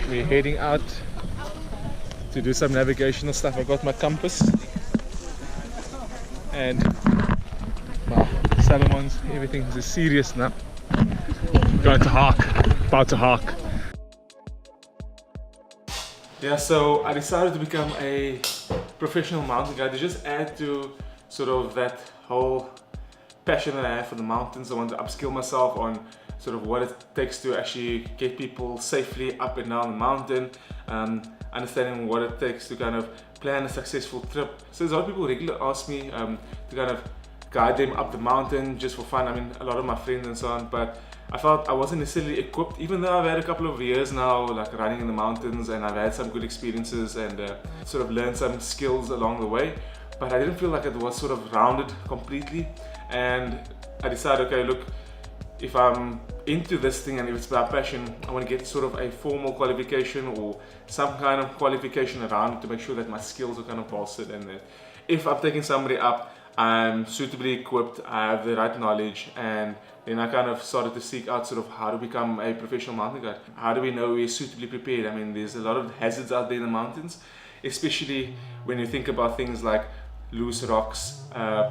We're heading out to do some navigational stuff. I got my compass and my Salomons. Everything is serious now. Going to Hark, about to Hark. Yeah, so I decided to become a professional mountain guide to just add to sort of that whole passion that I have for the mountains. I want to upskill myself on sort of what it takes to actually get people safely up and down the mountain, understanding what it takes to kind of plan a successful trip. So there's a lot of people regularly ask me to kind of guide them up the mountain just for fun. I mean, a lot of my friends and so on, but I felt I wasn't necessarily equipped, even though I've had a couple of years now like running in the mountains and I've had some good experiences and sort of learned some skills along the way, but I didn't feel like it was sort of rounded completely. And I decided, okay, look, if I'm into this thing and if it's my passion, I want to get sort of a formal qualification or some kind of qualification around it to make sure that my skills are kind of bolstered, and that if I'm taking somebody up, I'm suitably equipped, I have the right knowledge. And then I kind of started to seek out sort of how to become a professional mountain guide. How do we know we're suitably prepared? I mean, there's a lot of hazards out there in the mountains, especially when you think about things like loose rocks,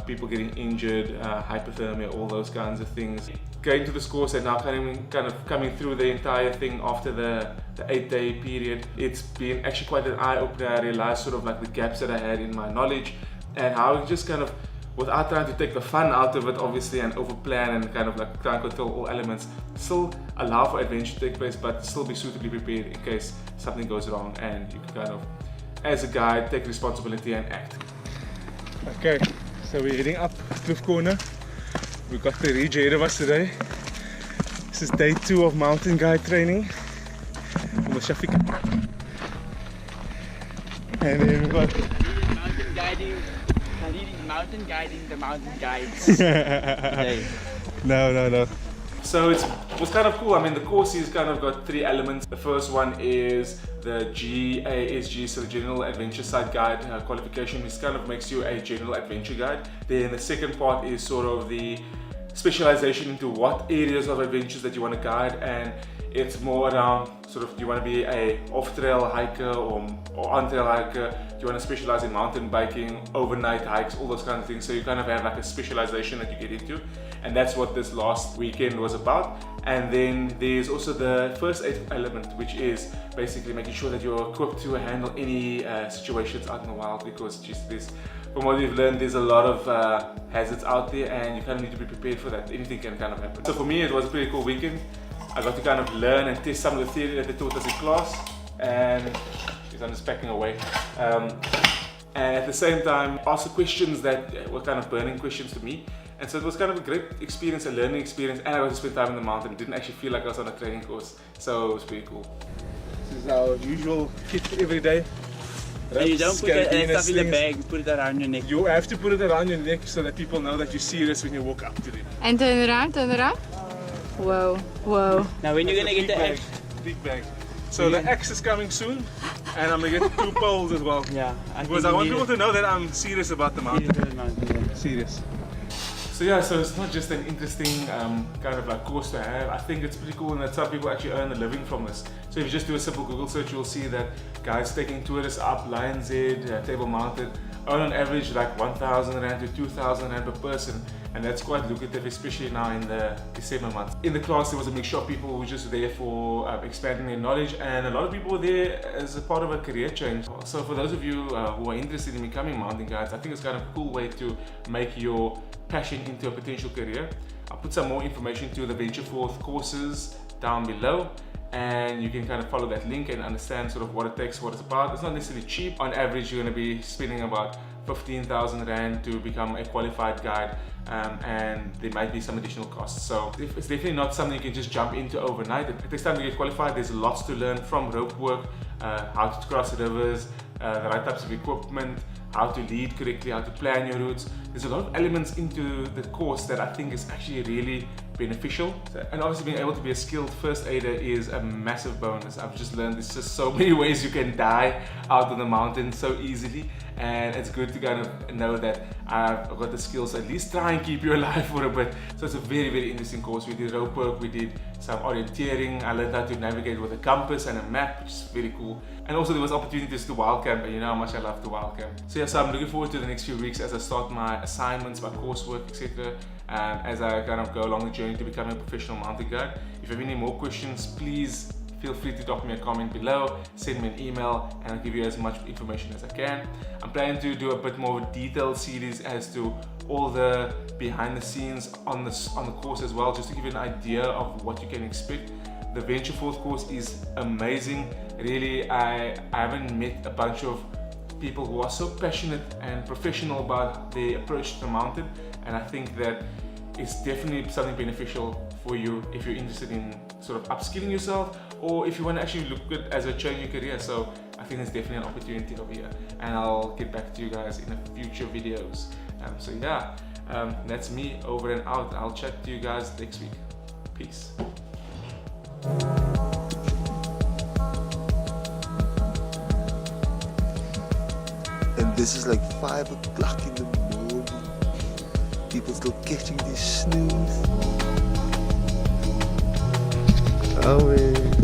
people getting injured, hypothermia, all those kinds of things. Going to this course and now kind of coming through the entire thing after the 8-day period, it's been actually quite an eye-opener. I realized sort of like the gaps that I had in my knowledge and how I just kind of, without trying to take the fun out of it obviously and overplan and kind of like try and control all elements, still allow for adventure to take place but still be suitably prepared in case something goes wrong, and you can kind of, as a guide, take responsibility and act. Okay, so we're heading up Kloof Corner. We've got the ridge ahead of us today. This is day 2 of mountain guide training on the Shafiq. And then we've got mountain guiding the mountain guides today. No. So it was kind of cool. I mean, the course has kind of got 3 elements. The first one is the GASG, so the General Adventure Site Guide qualification, which kind of makes you a General Adventure Guide. Then the second part is sort of the specialization into what areas of adventures that you want to guide, and it's more around sort of, do you want to be a off-trail hiker or on-trail hiker? Do you want to specialize in mountain biking, overnight hikes, all those kinds of things? So you kind of have like a specialization that you get into, and that's what this last weekend was about. And then there's also the first aid element, which is basically making sure that you're equipped to handle any situations out in the wild, because just this, from what we've learned, there's a lot of hazards out there and you kind of need to be prepared for that. Anything can kind of happen. So for me, it was a pretty cool weekend. I got to kind of learn and test some of the theory that they taught us in class, and I'm just packing away. And at the same time, ask the questions that were kind of burning questions to me. And so it was kind of a great experience, a learning experience, and I got to spend time in the mountain. It didn't actually feel like I was on a training course, so it was pretty cool. This is our usual kit every day. And you don't put that stuff in the bag, you put it around your neck. You have to put it around your neck so that people know that you're serious when you walk up to them. And turn around. Whoa. Now when you're gonna get the axe? Big bag. So the axe is coming soon, and I'm gonna get 2 poles as well. Yeah. Because I want people to know that I'm serious about the mountain. Serious. So yeah, so it's not just an interesting kind of like course to have. I think it's pretty cool, and that some people actually earn a living from this. So if you just do a simple Google search, you'll see that guys taking tourists up Lion's Head, Table Mountain, earn on average like 1,000 Rand to 2,000 Rand per person. And that's quite lucrative, especially now in the December month. In the class, there was a mixture of people who were just there for expanding their knowledge, and a lot of people were there as a part of a career change. So for those of you who are interested in becoming mountain guides, I think it's kind of a cool way to make your passion into a potential career. I'll put some more information to the Venture Forth courses down below, and you can kind of follow that link and understand sort of what it takes, what it's about. It's not necessarily cheap. On average, you're going to be spending about 15,000 Rand to become a qualified guide, and there might be some additional costs. So it's definitely not something you can just jump into overnight. It takes time to get qualified. There's lots to learn, from rope work, how to cross rivers, the right types of equipment, how to lead correctly, how to plan your routes. There's a lot of elements into the course that I think is actually really beneficial. And obviously being able to be a skilled first aider is a massive bonus. I've just learned there's just so many ways you can die out on the mountain so easily, and it's good to kind of know that I've got the skills to at least try and keep you alive for a bit. So it's a very, very interesting course. We did rope work, we did some orienteering, I learned how to navigate with a compass and a map, which is very cool. And also there was opportunities to wild camp, and you know how much I love to wild camp. So yeah, so I'm looking forward to the next few weeks as I start my assignments, my coursework, etc. As I kind of go along the journey to becoming a professional mountain guide. If you have any more questions, please feel free to drop me a comment below, send me an email, and I'll give you as much information as I can. I'm planning to do a bit more of a detailed series as to all the behind the scenes on the course as well, just to give you an idea of what you can expect. The Venture Forth course is amazing. Really, I haven't met a bunch of people who are so passionate and professional about their approach to the mountain, and I think that it's definitely something beneficial for you if you're interested in sort of upskilling yourself, or if you want to actually look at as a change in your career. So I think there's definitely an opportunity over here, and I'll get back to you guys in the future videos. So yeah, that's me over and out. I'll chat to you guys next week. Peace. And this is like 5 o'clock in the morning. People still catching this snooze. Oh man.